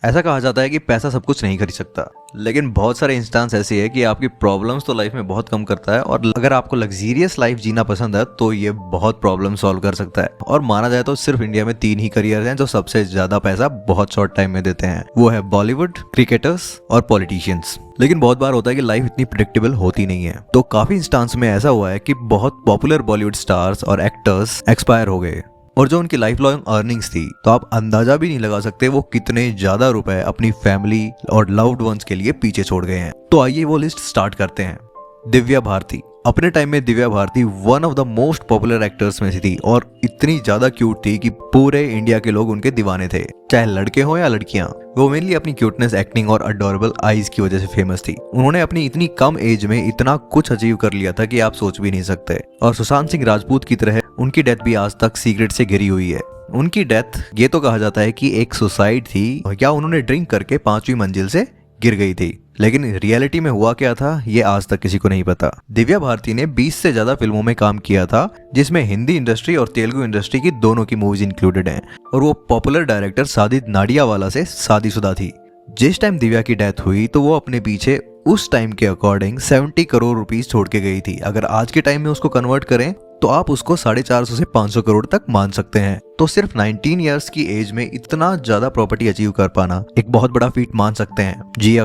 ऐसा कहा जाता है कि पैसा सब कुछ नहीं खरीद सकता, लेकिन बहुत सारे इंस्टेंस ऐसे है कि आपकी प्रॉब्लम्स तो लाइफ में बहुत कम करता है, और अगर आपको लग्जीरियस लाइफ जीना पसंद है तो ये बहुत प्रॉब्लम सॉल्व कर सकता है। और माना जाए तो सिर्फ इंडिया में 3 ही करियर हैं जो सबसे ज्यादा पैसा बहुत शॉर्ट टाइम में देते हैं, वो है बॉलीवुड, क्रिकेटर्स और पॉलिटिशियंस। लेकिन बहुत बार होता है कि लाइफ इतनी प्रिडिक्टेबल होती नहीं है, तो काफी इंस्टेंस में ऐसा हुआ है कि बहुत पॉपुलर बॉलीवुड स्टार्स और एक्टर्स एक्सपायर हो गए, और जो उनकी लाइफ लॉन्ग अर्निंग्स थी, तो आप अंदाजा भी नहीं लगा सकते वो कितने ज्यादा रुपए अपनी फैमिली और लव्ड वंस के लिए पीछे छोड़ गए हैं। तो आइए वो लिस्ट स्टार्ट करते हैं। दिव्या भारती। अपने टाइम में Divya Bharti one of the most popular actors में से थी, और इतनी ज्यादा क्यूट थी कि पूरे इंडिया के लोग उनके दीवाने थे, चाहे लड़के हो या लड़कियां। वो मेनली अपनी क्यूटनेस, एक्टिंग और अडोरेबल आईज की वजह से फेमस थी। उन्होंने अपनी इतनी कम एज में इतना कुछ अचीव कर लिया था कि आप सोच भी नहीं सकते। और सुशांत सिंह राजपूत की तरह उनकी डेथ भी आज तक सीक्रेट से घिरी हुई है। उनकी डेथ, ये तो कहा जाता है कि एक सुसाइड थी या उन्होंने ड्रिंक करके 5वीं मंजिल से गिर गई थी, लेकिन रियलिटी में हुआ क्या था ये आज तक किसी को नहीं पता। दिव्या भारती ने 20 से ज्यादा फिल्मों में काम किया था, जिसमें हिंदी इंडस्ट्री और तेलुगु इंडस्ट्री की दोनों की मूवीज इंक्लूडेड हैं, और वो पॉपुलर डायरेक्टर साजिद नाडियावाला से शादीशुदा थी। जिस टाइम दिव्या की डेथ हुई तो वो अपने पीछे उस टाइम के अकॉर्डिंग 70 करोड़ रुपीस छोड़ के गई थी। अगर आज के टाइम में उसको कन्वर्ट करें तो आप उसको 450 से 500 करोड़ तक मान सकते हैं। तो सिर्फ 19 इयर्स की एज में इतना ज्यादा प्रॉपर्टी अचीव कर पाना एक बहुत बड़ा फीट मान सकते हैं। जिया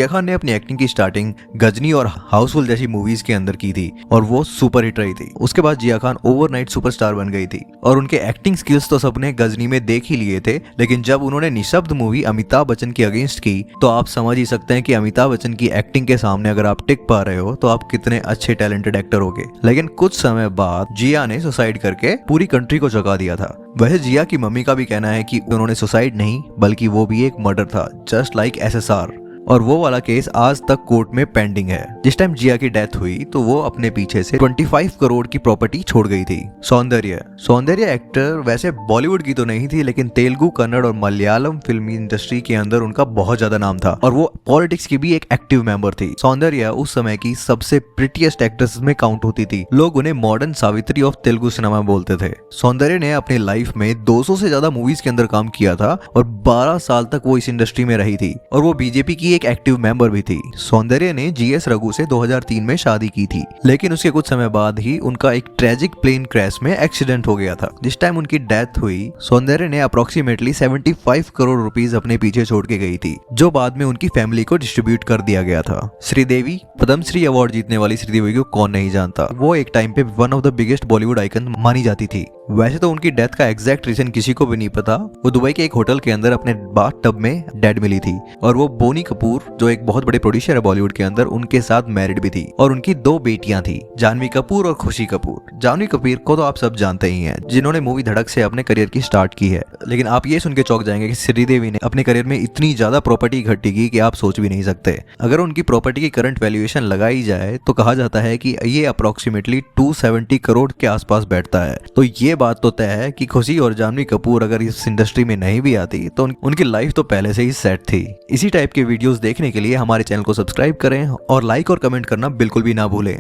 खान ने अपनी एक्टिंग की स्टार्टिंग गजनी और हाउसफुल जैसी मूवीज के अंदर की थी, और वो सुपर हिट रही थी। उसके बाद जिया खान ओवरनाइट सुपरस्टार बन गई थी, और उनके एक्टिंग स्किल्स तो सबने गजनी में देख ही लिए थे, लेकिन जब उन्होंने निशब्द मूवी अमिताभ बच्चन की अगेंस्ट की तो आप समझ ही सकते हैं कि अमिताभ बच्चन की एक्टिंग के सामने अगर आप टिक पा रहे हो तो आप कितने अच्छे टैलेंटेड एक्टर होगे। लेकिन कुछ समय बाद जिया ने सुसाइड करके पूरी कंट्री को जगा दिया था। वैसे जिया की मम्मी का भी कहना है कि उन्होंने सुसाइड नहीं, बल्कि वो भी एक मर्डर था, जस्ट लाइक SSR, और वो वाला केस आज तक कोर्ट में पेंडिंग है। जिस टाइम जिया की डेथ हुई तो वो अपने पीछे से 25 करोड़ की प्रॉपर्टी छोड़ गई थी। सौंदर्य एक्टर वैसे बॉलीवुड की तो नहीं थी, लेकिन तेलुगु, कन्नड़ और मलयालम फिल्मी इंडस्ट्री के अंदर उनका बहुत ज्यादा नाम था, और वो पॉलिटिक्स की भी एक एक्टिव मेंबर थी। सौंदर्य उस समय की सबसे प्रिटीएस्ट एक्ट्रेस में काउंट होती थी। लोग उन्हें modern Savitri of Telugu cinema बोलते थे। सौंदर्य ने अपनी लाइफ में 200 से ज्यादा मूवीज के अंदर काम किया था, और 12 साल तक वो इस इंडस्ट्री में रही थी, और वो बीजेपी की एक एक्टिव मेंबर भी थी। सौंदर्य ने GS रघु से 2003 में शादी की थी, लेकिन उसके कुछ समय बाद ही उनका एक ट्रेजिक प्लेन क्रैश में एक्सीडेंट हो गया था। जिस टाइम उनकी डेथ हुई, सौंदर्य ने अप्रोक्सीमेटली 75 करोड़ रुपीस अपने पीछे छोड़ के गई थी, जो बाद में उनकी फैमिली को डिस्ट्रीब्यूट कर दिया गया था। श्रीदेवी, पद्मश्री अवार्ड जीतने वाली श्रीदेवी को कौन नहीं जानता। वो एक टाइम पे one of the biggest Bollywood icon मानी जाती थी। वैसे तो उनकी डेथ का एग्जैक्ट रीजन किसी को भी नहीं पता। वो दुबई के एक होटल के अंदर अपने बाथ टब में डेड मिली थी, और वो बोनी कपूर, जो एक बहुत बड़े प्रोड्यूसर है बॉलीवुड के अंदर, उनके साथ मैरिड भी थी, और उनकी 2 बेटियां थी, जानवी कपूर और खुशी कपूर। जानवी कपूर को तो आप सब जानते ही हैं, जिन्होंने मूवी धड़क से अपने करियर की स्टार्ट की है। लेकिन आप ये सुन के चौंक जाएंगे कि श्रीदेवी ने अपने करियर में इतनी ज्यादा प्रॉपर्टी इकट्ठी की कि आप सोच भी नहीं सकते। अगर उनकी प्रॉपर्टी की करंट वैल्यूएशन लगाई जाए तो कहा जाता है कि ये अप्रोक्सीमेटली 270 करोड़ के आसपास बैठता है। तो ये बात तो तय है कि खुशी और जानवी कपूर अगर इस इंडस्ट्री में नहीं भी आती तो उनकी लाइफ तो पहले से ही सेट थी। इसी टाइप के वीडियोस देखने के लिए हमारे चैनल को सब्सक्राइब करें, और लाइक और कमेंट करना बिल्कुल भी ना भूलें।